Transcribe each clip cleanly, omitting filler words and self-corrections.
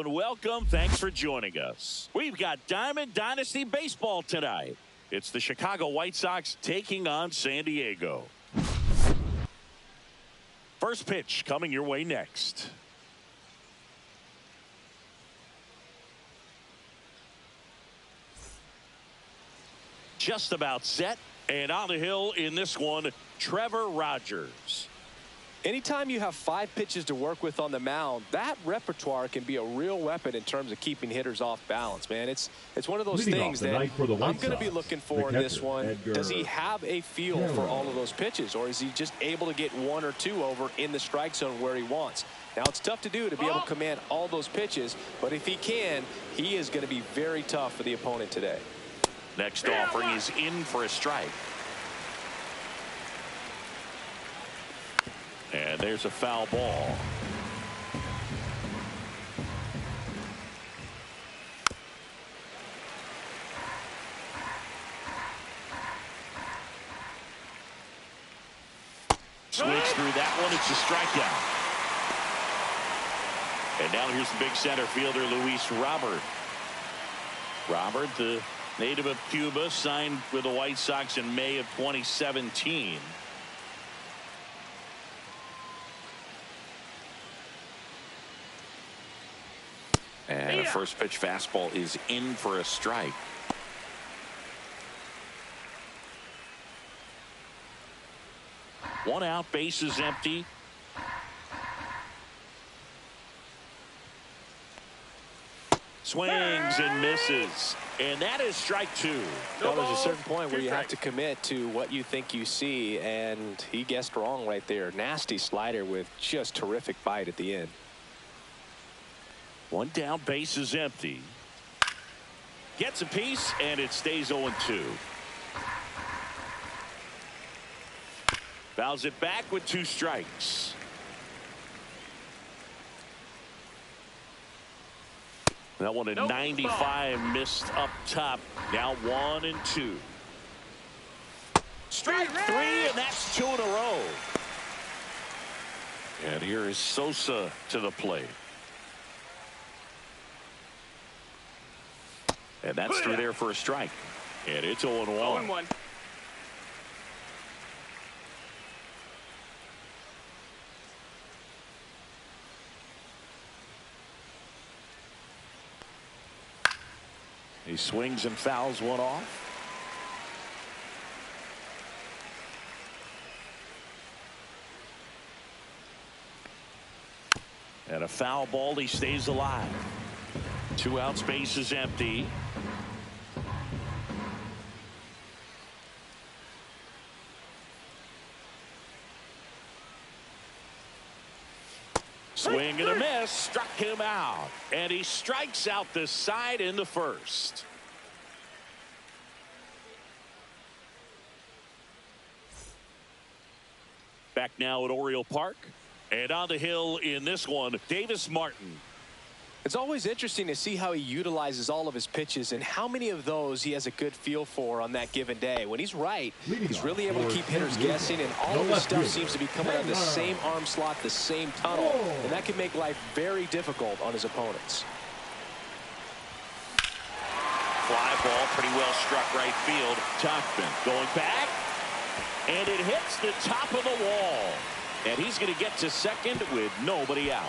Hello and welcome. Thanks for joining us. We've got Diamond Dynasty Baseball tonight. It's the Chicago White Sox taking on San Diego. First pitch coming your way next. Just about set, and on the hill in this one, Trevor Rogers. Anytime you have 5 pitches to work with on the mound, that repertoire can be a real weapon in terms of keeping hitters off balance, man. It's one of those things that I'm going to be looking for in this one. Does he have a feel for all of those pitches, or is he just able to get 1 or 2 over in the strike zone where he wants? Now, it's tough to do to be able to command all those pitches, but if he can, he is going to be very tough for the opponent today. Next offering is in for a strike. And there's a foul ball. Swings through that one. It's a strikeout. And now here's the big center fielder, Luis Robert. Robert, the native of Cuba, signed with the White Sox in May of 2017. And a first pitch fastball is in for a strike. One out, base is empty. Swings and misses. And that is strike 2. Well, there's a certain point where you have to commit to what you think you see, and he guessed wrong right there. Nasty slider with just terrific bite at the end. One down, base is empty. Gets a piece, and it stays 0-2. Fouls it back with 2 strikes. That one at 95, missed up top. Now 1-2. Strike 3, and that's 2 in a row. And here is Sosa to the plate. And that's through there for a strike. And it's 0-1. 0-1. He swings and fouls one off. And a foul ball. He stays alive. 2 outs, base is empty. Swing and a miss, struck him out, and he strikes out the side in the first. Back now at Oriole Park, and on the hill in this one, Davis Martin. It's always interesting to see how he utilizes all of his pitches and how many of those he has a good feel for on that given day. When he's right, he's really able to keep hitters guessing, and all of his stuff seems to be coming out of the same arm slot, the same tunnel, and that can make life very difficult on his opponents. Fly ball, pretty well struck right field. Tauchman going back, and it hits the top of the wall. And he's going to get to second with nobody out.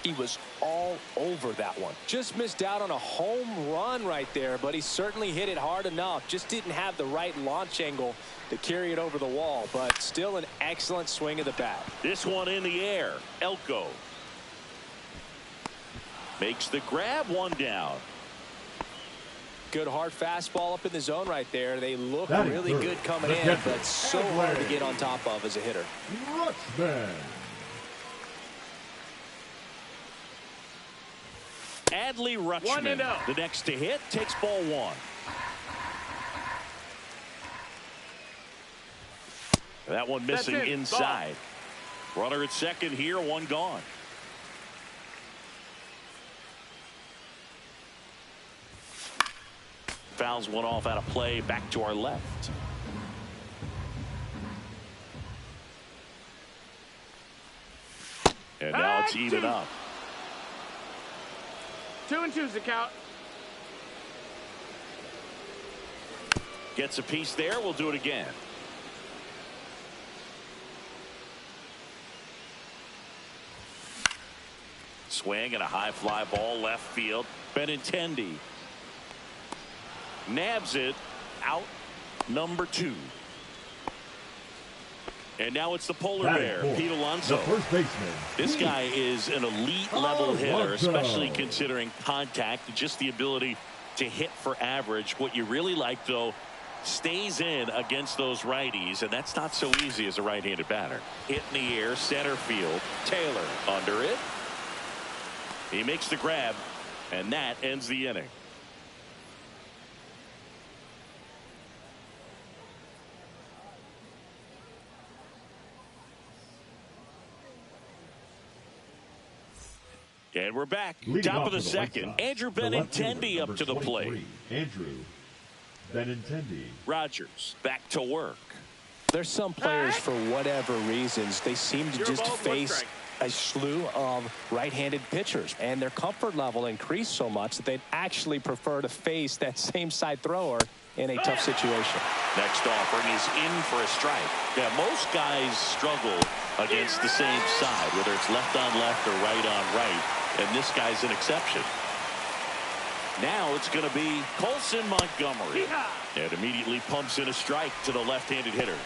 He was all over that one. Just missed out on a home run right there, but he certainly hit it hard enough. Just didn't have the right launch angle to carry it over the wall, but still an excellent swing of the bat. This one in the air. Elko makes the grab, 1 down. Good hard fastball up in the zone right there. They look really good coming in, but so hard to get on top of as a hitter. Adley Rutschman, the next to hit, takes ball 1. That one missing inside. Runner at second here, 1 gone. Fouls one off out of play, back to our left. And now it's even up. 2-2's the count. Gets a piece there. We'll do it again. Swing and a high fly ball left field. Benintendi nabs it out. Number 2. And now it's the polar bear, Pete Alonso. The first baseman. This guy is an elite level hitter, especially considering contact, just the ability to hit for average. What you really like, though, stays in against those righties, and that's not so easy as a right-handed batter. Hit in the air, center field. Taylor under it. He makes the grab, and that ends the inning. And we're back. Top of the second. Andrew Benintendi up to the plate. Andrew Benintendi. Rogers back to work. There's some players, for whatever reasons, they seem to just face a slew of right-handed pitchers, and their comfort level increased so much that they'd actually prefer to face that same side thrower in a tough situation. Next offering is in for a strike. Yeah, most guys struggle against the same side, whether it's left on left or right on right, and this guy's an exception. Now it's going to be Colson Montgomery, and immediately pumps in a strike to the left-handed hitter.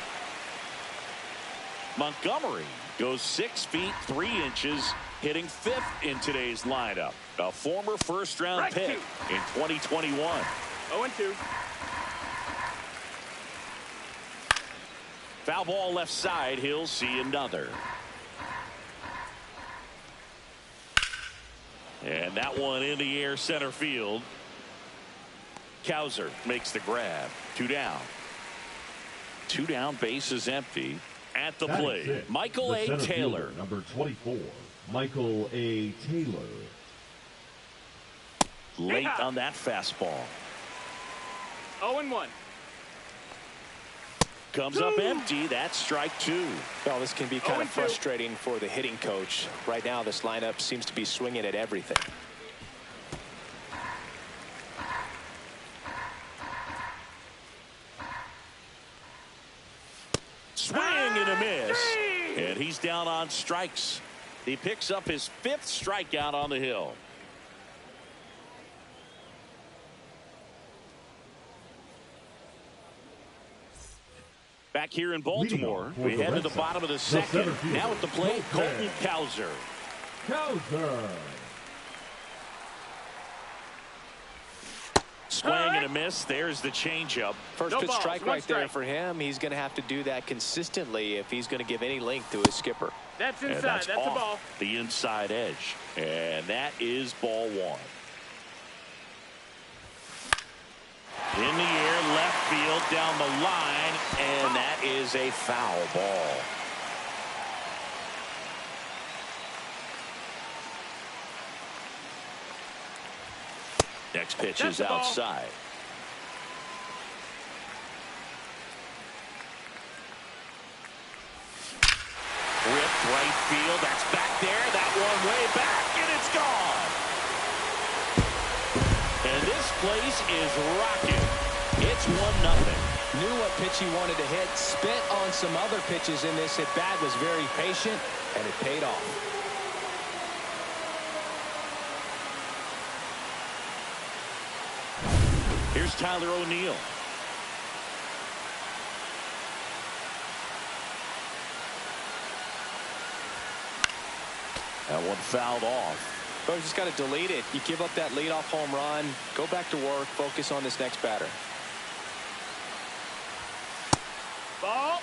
Montgomery goes 6 feet 3 inches, hitting 5th in today's lineup. A former first-round pick in 2021. 0-2. Foul ball left side. He'll see another. And that one in the air center field. Cowser makes the grab. 2 down. 2 down, base is empty. At the plate, Michael A. Taylor. Number 24, Michael A. Taylor. Late on that fastball. 0-1. Comes up empty. That's strike 2. Well, this can be kind of frustrating for the hitting coach. Right now, this lineup seems to be swinging at everything. Swing and a miss. And he's down on strikes. He picks up his 5th strikeout on the hill. Back here in Baltimore, we head to the bottom of the second. Now at the plate, Colton Cowser. Swing and a miss. There's the changeup. First pitch strike right there for him. He's going to have to do that consistently if he's going to give any length to his skipper. That's inside. That's a ball. The inside edge. And that is ball 1. In the air, left field, down the line, and that is a foul ball. Next pitch is outside. Ripped right field. That's back there. That one way back, and it's gone. And this place is rocking. It's 1-0. Knew what pitch he wanted to hit. Spit on some other pitches in this at bat. Was very patient, and it paid off. Here's Tyler O'Neill. That one fouled off. But you just got to delete it. You give up that leadoff home run. Go back to work. Focus on this next batter. Ball.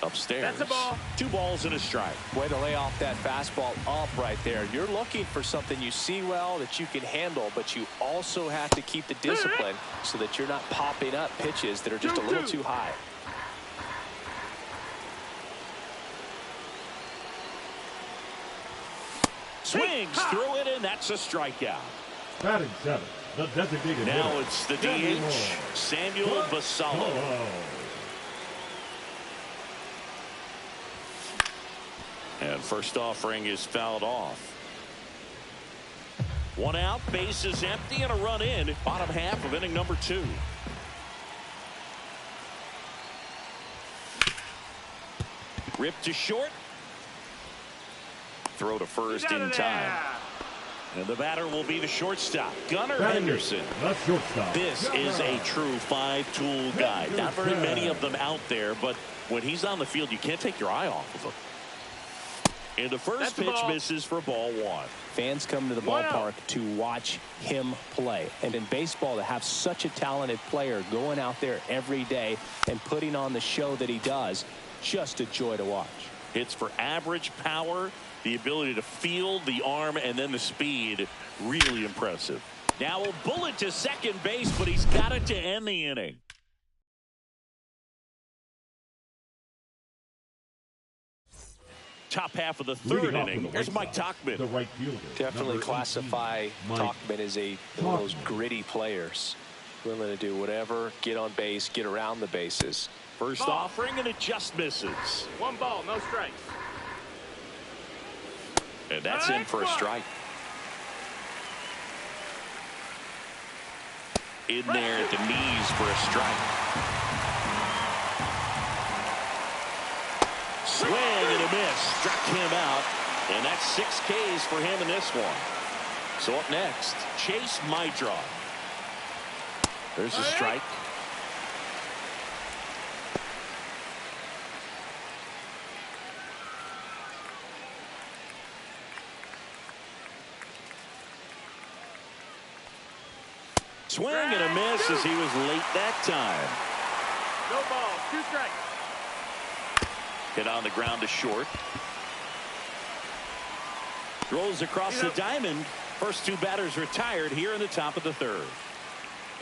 Upstairs. That's a ball. 2 balls and a strike. Way to lay off that fastball up right there. You're looking for something you see well that you can handle, but you also have to keep the discipline so that you're not popping up pitches that are just a little too high. Swings through it, and that's a strikeout. Batting 7, The designated Now hitter, it's the DH, Samuel Basallo. And first offering is fouled off. One out, bases empty, and a run in. Bottom half of inning number 2. Ripped to short. Throw to first in time. And the batter will be the shortstop, Gunnar Henderson. This is a true 5-tool guy. Not very many of them out there, but when he's on the field, you can't take your eye off of him. And the first pitch misses for ball 1. Fans come to the ballpark to watch him play. And in baseball, to have such a talented player going out there every day and putting on the show that he does, just a joy to watch. Hits for average power, the ability to field, the arm, and then the speed. Really impressive. Now a bullet to second base, but he's got it to end the inning. Top half of the third inning. Here's Mike Tauchman. The right fielder. Definitely classify Tauchman as one of those gritty players. Willing to do whatever, get on base, get around the bases. First offering, and it just misses. 1 ball, no strikes. And that's in for a strike. In there at the knees for a strike. Swing and a miss. Struck him out. And that's 6 Ks for him in this one. So up next, Chase Mydra. There's a strike. Swing and a miss as he was late that time. No ball, 2 strikes. Hit on the ground to short. Rolls across the diamond. First 2 batters retired here in the top of the 3rd.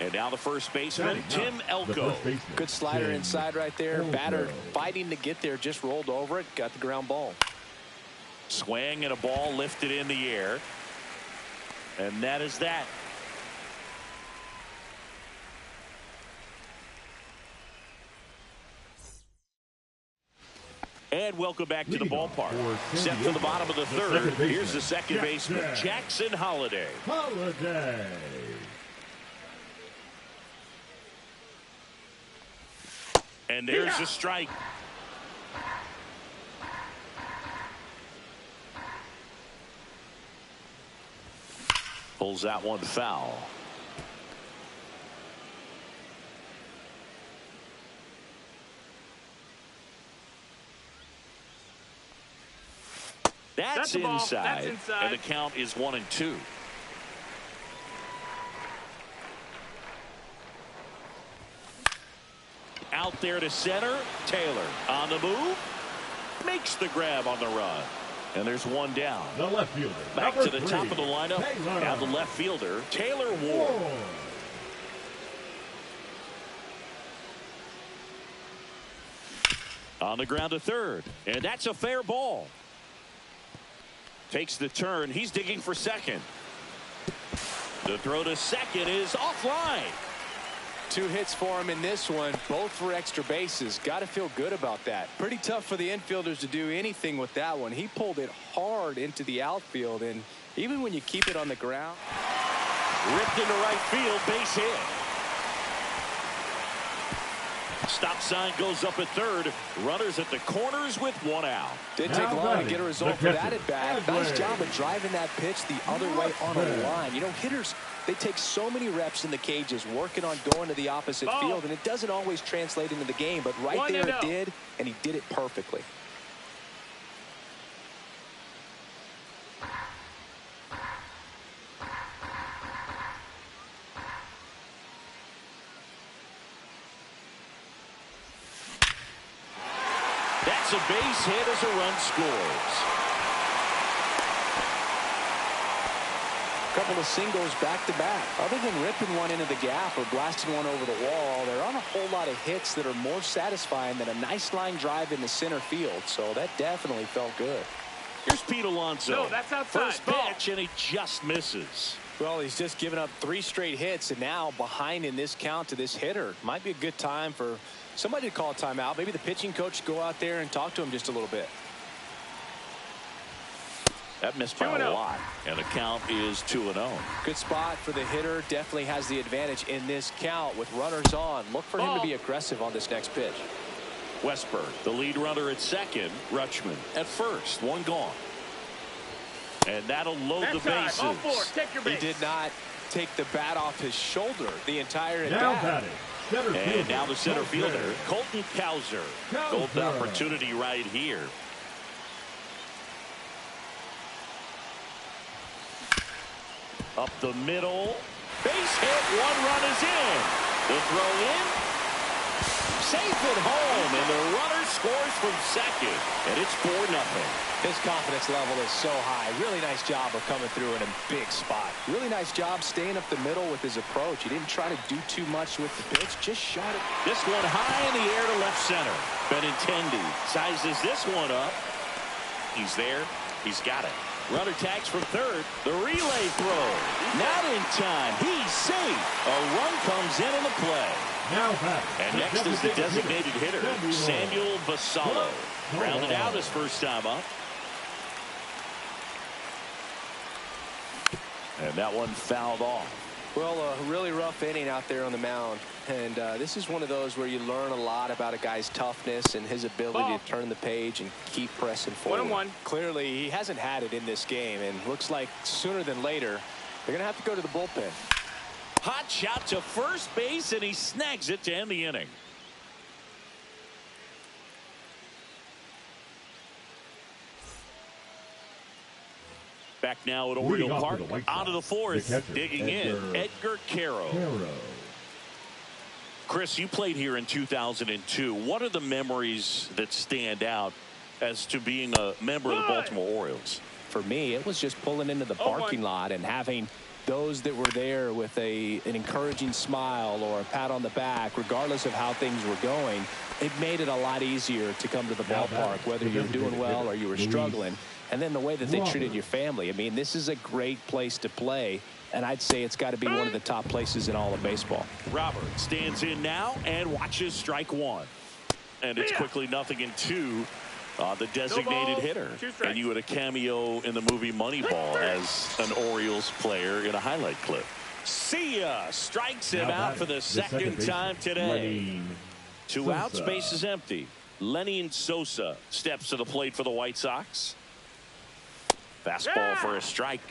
And now the first baseman, Tim Elko. Good slider inside right there. Batter fighting to get there, just rolled over it, got the ground ball. Swing and a ball lifted in the air. And that is that. And welcome back to the ballpark. Set for the bottom of the 3rd. Here's the second baseman, Jackson Holliday. And there's a strike. Pulls that one foul. That's inside. And the count is 1-2. Out there to center. Taylor on the move. Makes the grab on the run. And there's one down. The left fielder. Back to the top of the lineup. Now the left fielder, Taylor Ward. On the ground to third. And that's a fair ball. Takes the turn. He's digging for second. The throw to second is offline. 2 hits for him in this one, both for extra bases. Got to feel good about that. Pretty tough for the infielders to do anything with that one. He pulled it hard into the outfield, and even when you keep it on the ground. Ripped into right field, base hit. Stop sign goes up at third. Runners at the corners with 1 out. Didn't take long to get a result for that at bat. Nice job of driving that pitch the other way on a line. You know, hitters, they take so many reps in the cages working on going to the opposite field, and it doesn't always translate into the game, but right there it did, and he did it perfectly. That's a base hit as a run scores. Couple of singles back to back. Other than ripping one into the gap or blasting one over the wall, there aren't a whole lot of hits that are more satisfying than a nice line drive in the center field. So that definitely felt good. Here's Pete Alonso. No, that's outside. First pitch, and he just misses. Well, he's just given up 3 straight hits, and now behind in this count to this hitter. Might be a good time for somebody to call a timeout. Maybe the pitching coach go out there and talk to him just a little bit. That missed by a lot, and the count is 2-0. Good spot for the hitter. Definitely has the advantage in this count with runners on. Look for him to be aggressive on this next pitch. Westberg, the lead runner at second. Rutschman at first. 1 gone. And that'll load the bases. He did not take the bat off his shoulder the entire at-bat. And now the center fielder, Colton Cowser. Golden opportunity right here. Up the middle. Base hit. 1 run is in. The throw in. Safe at home. And the runner scores from second. And it's 4-0. His confidence level is so high. Really nice job of coming through in a big spot. Really nice job staying up the middle with his approach. He didn't try to do too much with the pitch. Just shot it. This one high in the air to left center. Benintendi sizes this one up. He's there. He's got it. Runner tags from third. The relay throw. Not in time. He's safe. A run comes in on the play. And next is the designated hitter, Samuel Vasallo. Grounded out his first time up. And that one fouled off. Well, a really rough inning out there on the mound. And this is one of those where you learn a lot about a guy's toughness and his ability to turn the page and keep pressing forward. 1-1. Clearly, he hasn't had it in this game. And looks like sooner than later, they're going to have to go to the bullpen. Hot shot to first base, and he snags it to end the inning. Back now at Oriole Park. Out of the fourth. Digging in. Edgar Caro. Chris, you played here in 2002. What are the memories that stand out as to being a member of the Baltimore Orioles? For me, it was just pulling into the parking lot and having those that were there with an encouraging smile or a pat on the back, regardless of how things were going. It made it a lot easier to come to the ballpark, whether you're doing well or you were struggling. And then the way that they treated your family. I mean, this is a great place to play, and I'd say it's got to be one of the top places in all of baseball. Robert stands in now and watches strike 1. And it's quickly 0-2. The designated hitter. And you had a cameo in the movie Moneyball as an Orioles player in a highlight clip. See ya strikes him out for the second time today. 2 outs, base is empty. Lenny Sosa steps to the plate for the White Sox. Fastball for a strike.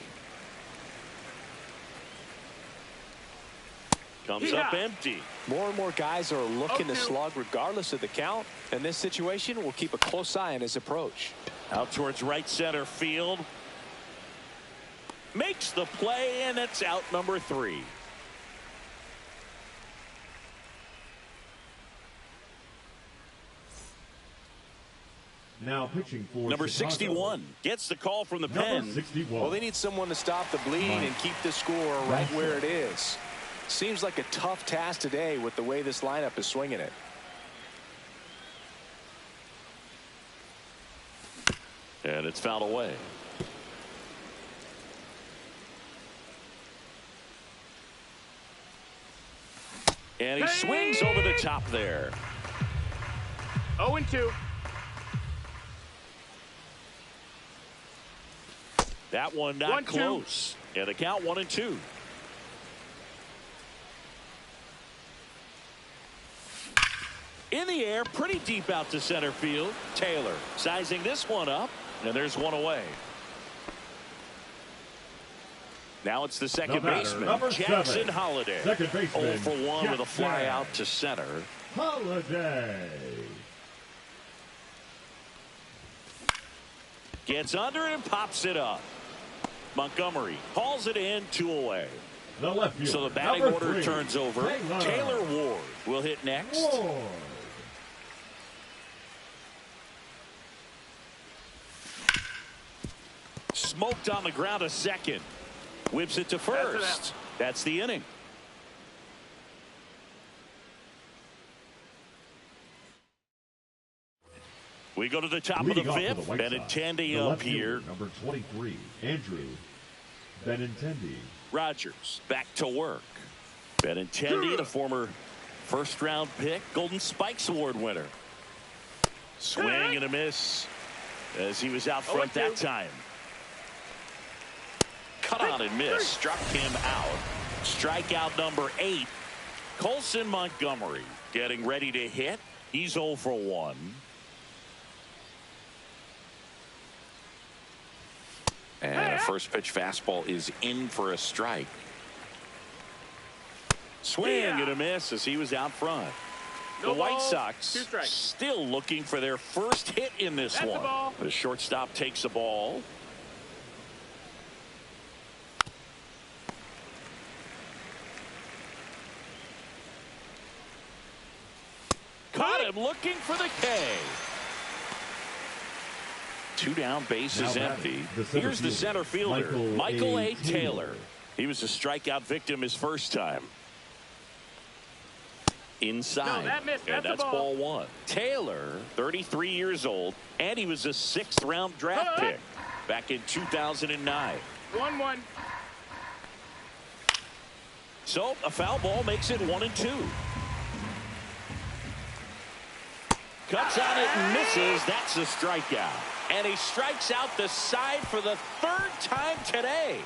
Comes up empty. More and more guys are looking to slug regardless of the count. In this situation, we'll keep a close eye on his approach. Out towards right center field. Makes the play, and it's out number 3. Now pitching for number Chicago. 61 gets the call from the pen. 61. Well, they need someone to stop the bleeding and keep the score right where it is. Seems like a tough task today with the way this lineup is swinging it. And it's fouled away. And he swings over the top there. 0-2. That one not close. And the count 1-2. In the air, pretty deep out to center field. Taylor sizing this one up, and there's one away. Now it's the second baseman, Jackson Holliday. 0 for 1 with a fly out to center. Holliday gets under it and pops it up. Montgomery hauls it in, 2 away. The left fielder, so the batting order turns over. Taylor Ward will hit next. Smoked on the ground a second. Whips it to first. That's the inning. We go to the top of the 5th. Benintendi up here. Number 23, Andrew Benintendi. Rogers back to work. Benintendi, the former first-round pick, Golden Spikes Award winner. Swing and a miss as he was out front that time. Cut on and miss. Struck him out. Strikeout number 8. Colson Montgomery getting ready to hit. He's 0 for 1. And a first pitch fastball is in for a strike. Swing and a miss as he was out front. The White Sox still looking for their first hit in this one. The shortstop takes the ball. Caught him looking for the K. 2 down, base is empty. Here's the center fielder, Michael A. Taylor. He was a strikeout victim his first time. Inside, and that's ball 1. Taylor, 33 years old, and he was a 6th-round draft pick back in 2009. 1-1. So a foul ball makes it 1-2. Cuts on it and misses. That's a strikeout. And he strikes out the side for the 3rd time today.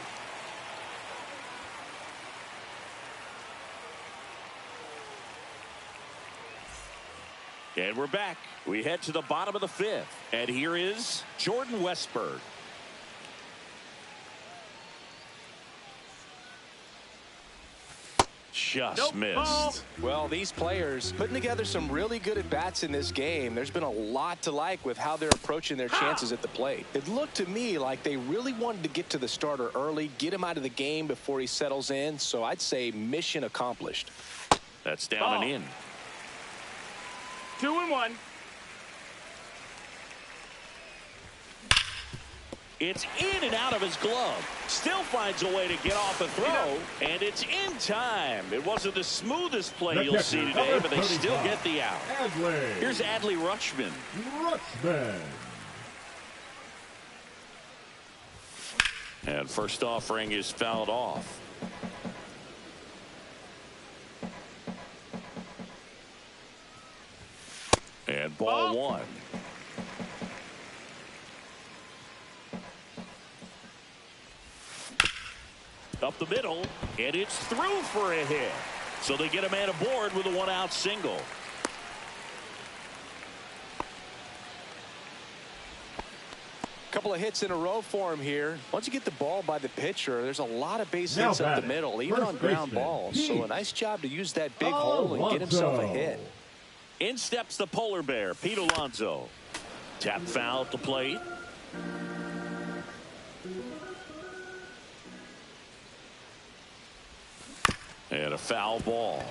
And we're back. We head to the bottom of the 5th. And here is Jordan Westburg. Just missed. Well, these players putting together some really good at-bats in this game. There's been a lot to like with how they're approaching their chances at the plate. It looked to me like they really wanted to get to the starter early, get him out of the game before he settles in. So I'd say mission accomplished. That's down and in. 2-1. It's in and out of his glove. Still finds a way to get off a throw, and it's in time. It wasn't the smoothest play you'll see today, but they still get the out. Here's Adley Rutschman. And first offering is fouled off. And ball 1. Up the middle, and it's through for a hit. So they get a man aboard with a 1-out single. Couple of hits in a row for him here. Once you get the ball by the pitcher, there's a lot of base hits up the middle, even on ground balls. So a nice job to use that big hole and get himself a hit. In steps the polar bear, Pete Alonso. Tap foul at the plate. And a foul ball.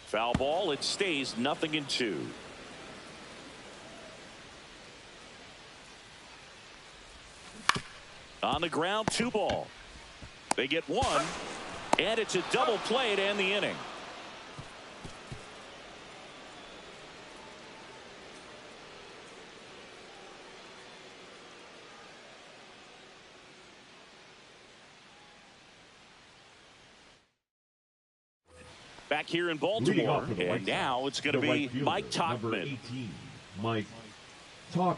Foul ball. It stays 0-2. On the ground, 2 ball. They get 1, and it's a double play to end the inning. Back here in Baltimore, and now it's going to be Mike Tauchman. Mike Tauchman.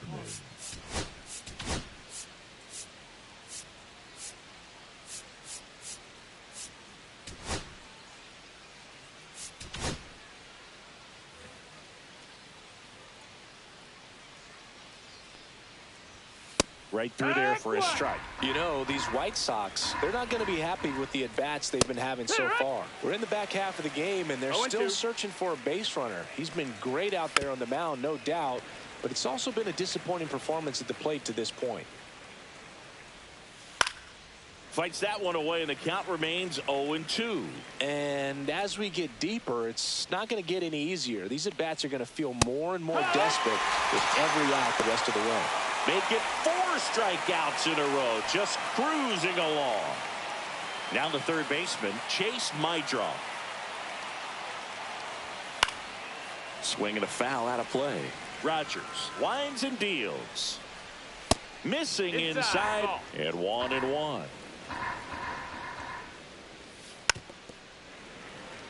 Right through there for a strike. You know, these White Sox, they're not going to be happy with the at-bats they've been having so far. We're in the back half of the game, and they're still searching for a base runner. He's been great out there on the mound, no doubt, but it's also been a disappointing performance at the plate to this point. Fights that one away, and the count remains 0-2. And as we get deeper, it's not going to get any easier. These at-bats are going to feel more and more desperate with every out the rest of the way. Make it 4 strikeouts in a row, just cruising along. Now the third baseman, Chase Meidroff. Swing and a foul out of play. Rogers winds and deals. Missing inside. And 1-1.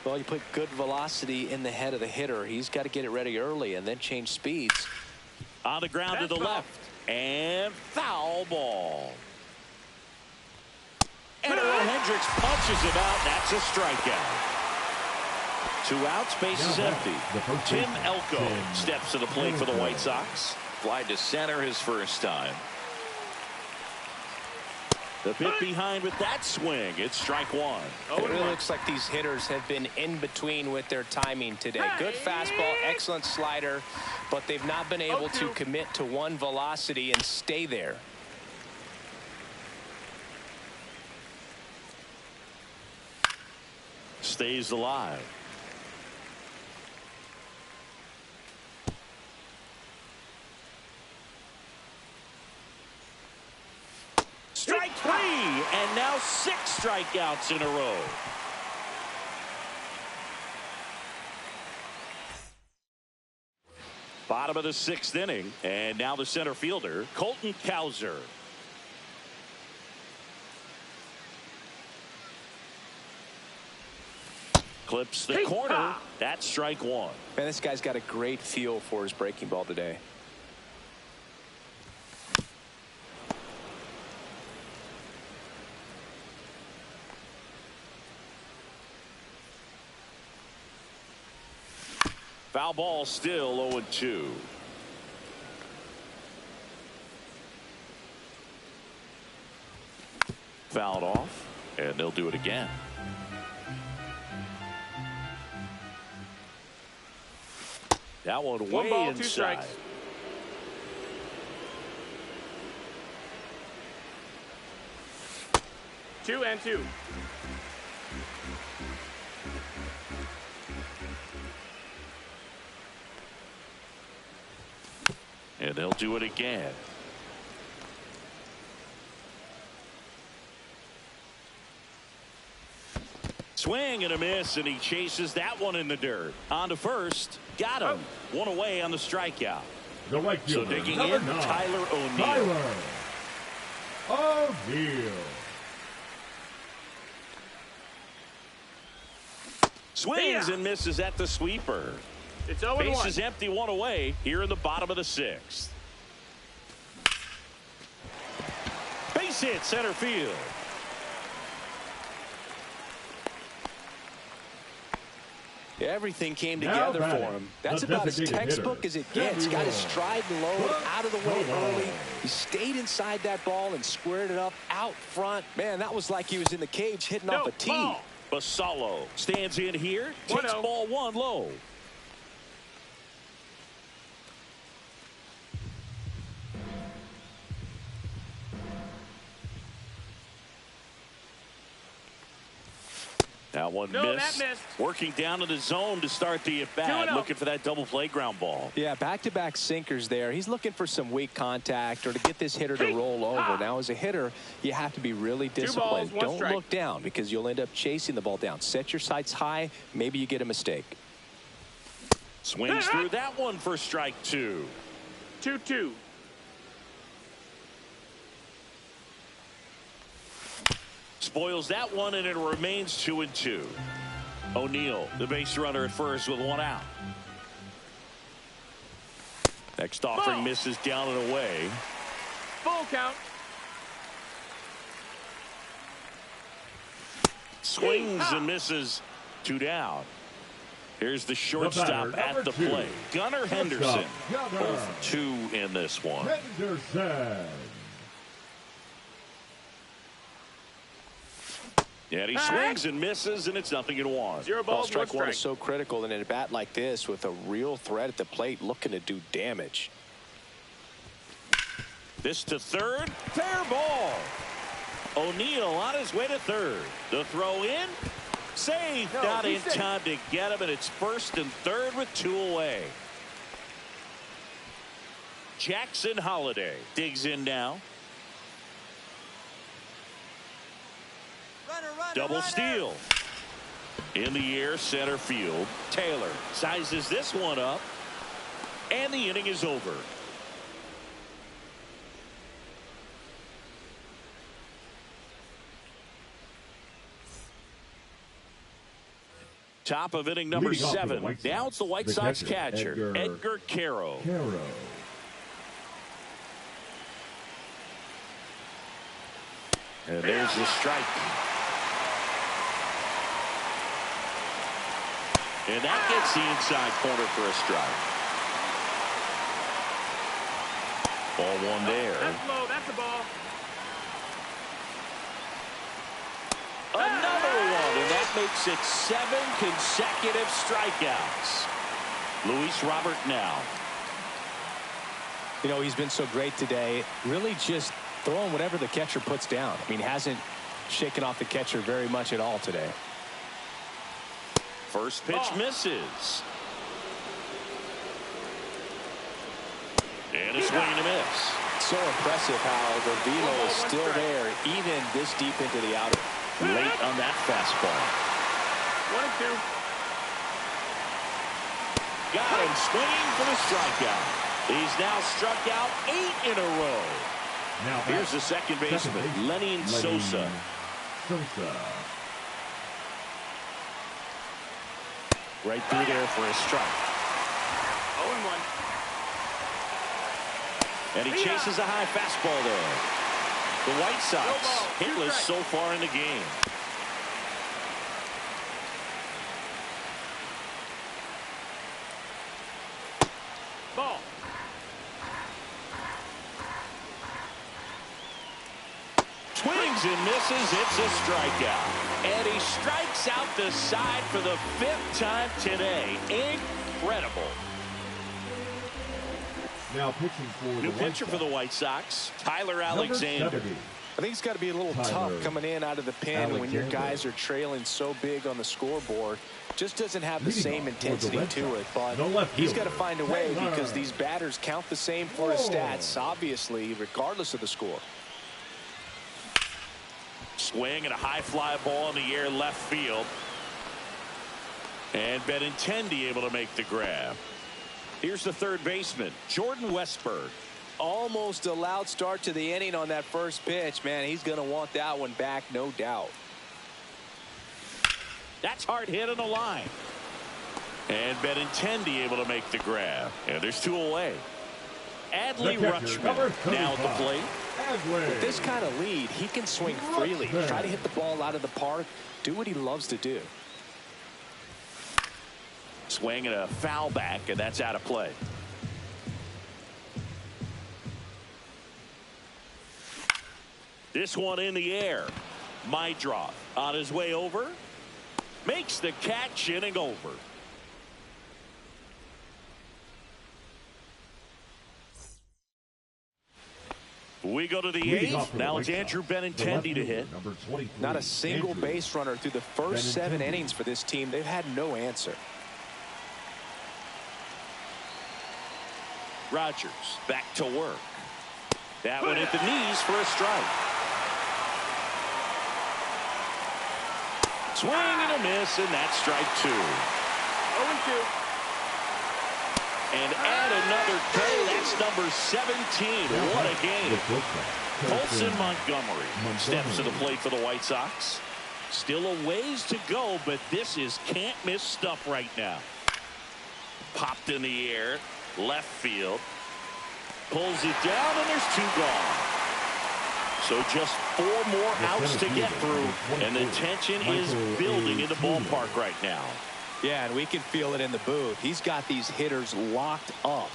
Well, you put good velocity in the head of the hitter. He's got to get it ready early and then change speeds. On the ground to the left. And foul ball. And Hendricks punches him out. That's a strikeout. 2 outs, base is empty. Tim Elko steps to the plate for the White Sox. Fly to center his first time. The bit behind with that swing. It's strike 1. It really looks like these hitters have been in between with their timing today. Good fastball, excellent slider, but they've not been able to commit to one velocity and stay there. Stays alive. Strike 3, and now 6 strikeouts in a row. Bottom of the 6th inning, and now the center fielder, Colton Cowser. Clips the corner. That's strike 1. Man, this guy's got a great feel for his breaking ball today. Foul ball, still 0-2. Fouled off, and they'll do it again. That one way 1 ball, 2 inside. strikes. Two and 2. And they'll do it again. Swing and a miss, and he chases that one in the dirt. On to first. Got him. 1 away on the strikeout. The right So fielder, digging number in, 9, Tyler O'Neill. Tyler O'Neill. Swings and misses at the sweeper. It's 0-1. Base is empty, 1 away here in the bottom of the 6th. Base hit center field. Everything came together for him. That's about as textbook as it gets. Got his stride and load out of the way early. He stayed inside that ball and squared it up out front. Man, that was like he was in the cage hitting off a tee. Basallo stands in here, takes ball 1 low. That one missed. Working down to the zone to start the at-bat. Looking for that double play ground ball. Yeah, back-to-back sinkers there. He's looking for some weak contact or to get this hitter to roll over. Now, as a hitter, you have to be really disciplined. Don't look down because you'll end up chasing the ball down. Set your sights high. Maybe you get a mistake. Swings through that one for strike 2. 2-2. Spoils that one, and it remains 2-2. O'Neill, the base runner at first with 1 out. Next offering misses down and away. Full count. Swings and misses. 2 down. Here's the shortstop at the plate. Gunnar Henderson. 0 for 2 in this one. Henderson. Yeah, he swings and misses, and it's 0-1. 0 balls, strike 1 1 is so critical in a bat like this with a real threat at the plate looking to do damage. This to third. Fair ball. O'Neill on his way to third. The throw in. Safe. Not in time to get him, and it's first and third with 2 away. Jackson Holiday digs in now. Double steal. In the air, center field. Taylor sizes this one up. And the inning is over. Top of inning number 7. Now it's the White Sox catcher, Edgar Caro. And there's the strike. And that gets the inside corner for a strike. Ball 1 there. That's low. That's a ball. Another one, and that makes it 7 consecutive strikeouts. Luis Robert now. You know, he's been so great today. Really just throwing whatever the catcher puts down. I mean, hasn't shaken off the catcher very much at all today. First pitch misses. And a swing and a miss. So impressive how the velo is still there, even this deep into the outer. Late on that fastball. 1-2. Got him swinging for the strikeout. He's now struck out 8 in a row. Now here's the second baseman, Lenny Sosa. Right through there for a strike. 0-1. And he chases a high fastball there. The White Sox hitless so far in the game. Ball. Swings and misses. It's a strikeout. And he strikes out the side for the 5th time today. Incredible. Now pitching for the New pitcher for the White Sox, Tyler Alexander. I think it's got to be a little tough coming in out of the pen when your guys are trailing so big on the scoreboard. Just doesn't have the same intensity to it, but he's got to find a way because these batters count the same for his stats, obviously, regardless of the score. Swing and a high fly ball in the air left field. And Benintendi able to make the grab. Here's the third baseman, Jordan Westburg. Almost a loud start to the inning on that first pitch. Man, he's going to want that one back, no doubt. That's hard hit on the line. And Benintendi able to make the grab. And there's 2 away. Adley Rutschman now at the plate. With this kind of lead, he can swing freely. Try to hit the ball out of the park. Do what he loves to do. Swing and a foul back, and that's out of play. This one in the air. Mydroth on his way over. Makes the catch, inning over. We go to the 8th. Now it's Andrew Benintendi to hit. Not a single base runner through the first 7 innings for this team. They've had no answer. Rogers back to work. That one at the knees for a strike. Swing and a miss, and that's strike 2. 0-2. And add another K. That's number 17. What a game. Colson Montgomery steps to the plate for the White Sox. Still a ways to go, but this is can't miss stuff right now. Popped in the air. Left field. Pulls it down, and there's 2 gone. So just 4 more outs to get through, and the tension is building in the ballpark right now. Yeah, and we can feel it in the booth. He's got these hitters locked up.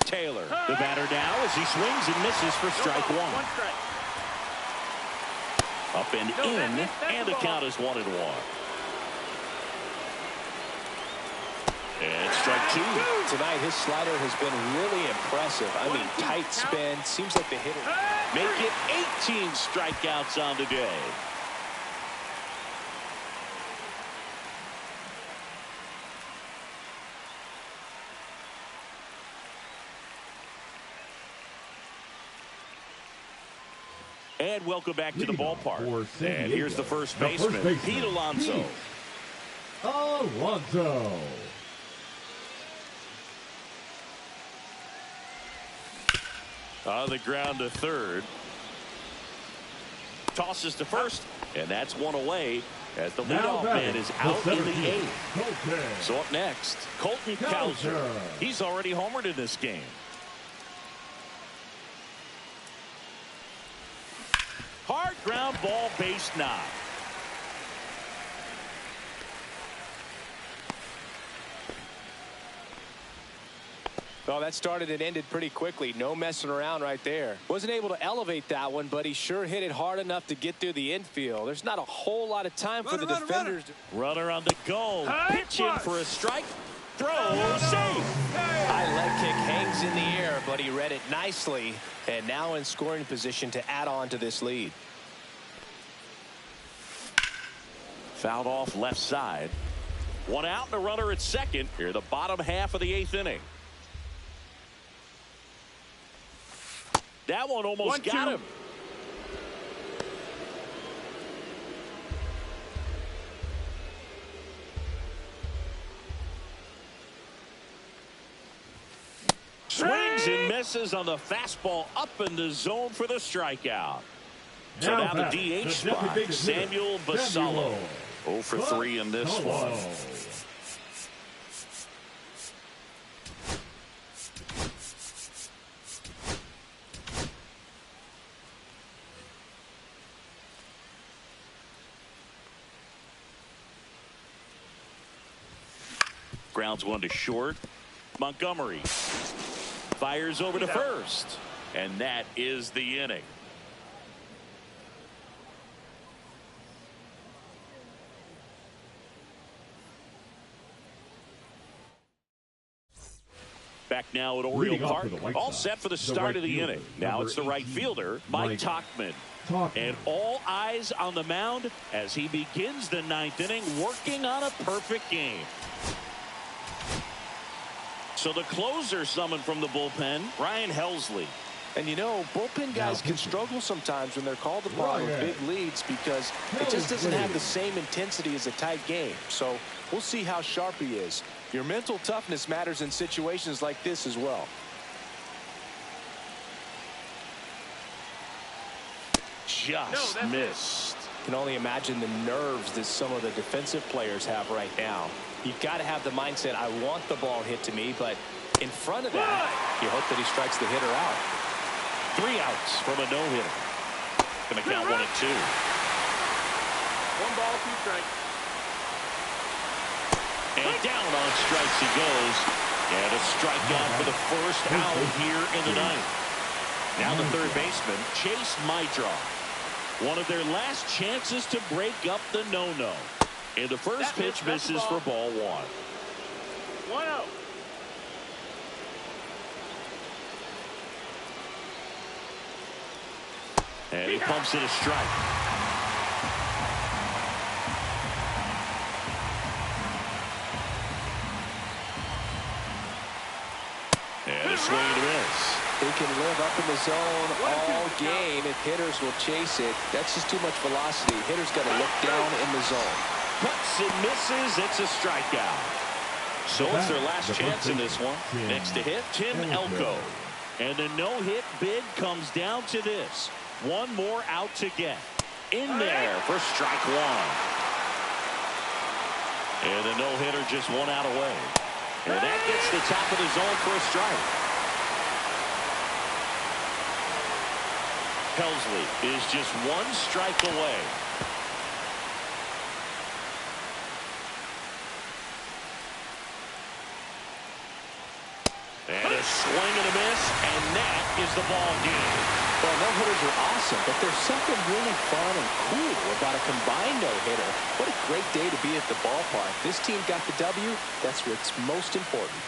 Taylor, the batter now, as he swings and misses for strike 1. Up and in, and the count is 1-1. And strike 2. Tonight, his slider has been really impressive. I mean, tight spin. Seems like the hitter. Make it 18 strikeouts on the day. And welcome back to the ballpark. And here's the first baseman, Pete Alonso. On the ground to third. Tosses to first, and that's one away as the leadoff man is out in the eighth. So up next, Colton Cowser. He's already homered in this game. Hard ground ball, base knock. Well, that started and ended pretty quickly. No messing around right there. Wasn't able to elevate that one, but he sure hit it hard enough to get through the infield. There's not a whole lot of time for the defenders. Runner on the go. Pitching for a strike. Throw. Save. High leg kick hangs in the air, but he read it nicely. And now in scoring position to add on to this lead. Fouled off left side. One out and a runner at second. Here the bottom half of the eighth inning. That one almost got him. Swings and misses on the fastball up in the zone for the strikeout. So now the DH spot, Samuel Basallo. 0 for 3 in this one. Grounds one to short. Montgomery fires over to first, and that is the inning. Back now at Oriole Park, all set for the start of the inning. Now it's the right fielder, Mike Tauchman. And all eyes on the mound as he begins the ninth inning, working on a perfect game. So the closer summoned from the bullpen, Ryan Helsley. And you know, bullpen guys can struggle sometimes when they're called upon with big leads because it just doesn't have the same intensity as a tight game. So we'll see how sharp he is. Your mental toughness matters in situations like this as well. Just missed. Can only imagine the nerves that some of the defensive players have right now. You've got to have the mindset, I want the ball hit to me, but in front of that, you hope that he strikes the hitter out. 3 outs from a no-hitter. Going to count 1 and 2. 1 ball, 2 strikes. And down on strikes he goes. And a strikeout for the first out here in the ninth. Now the third baseman, Chase Mydroff. One of their last chances to break up the no-no. And the first pitch misses for ball 1. 1-0. And he pumps it a strike. And a swing and a miss. He can live up in the zone all game if hitters will chase it. That's just too much velocity. Hitters got to look down in the zone. Cuts and misses. It's a strikeout. So it's their last chance in this one. Next to hit, Tim Elko. And the no-hit bid comes down to this. One more out to get. In there for strike 1. And the no-hitter just 1 out away. And that gets the top of the zone for a strike. Helsley is just 1 strike away. And a swing and a miss, and that is the ball game. Well, no-hitters are awesome, but there's something really fun and cool about a combined no-hitter. What a great day to be at the ballpark. This team got the W. That's what's most important.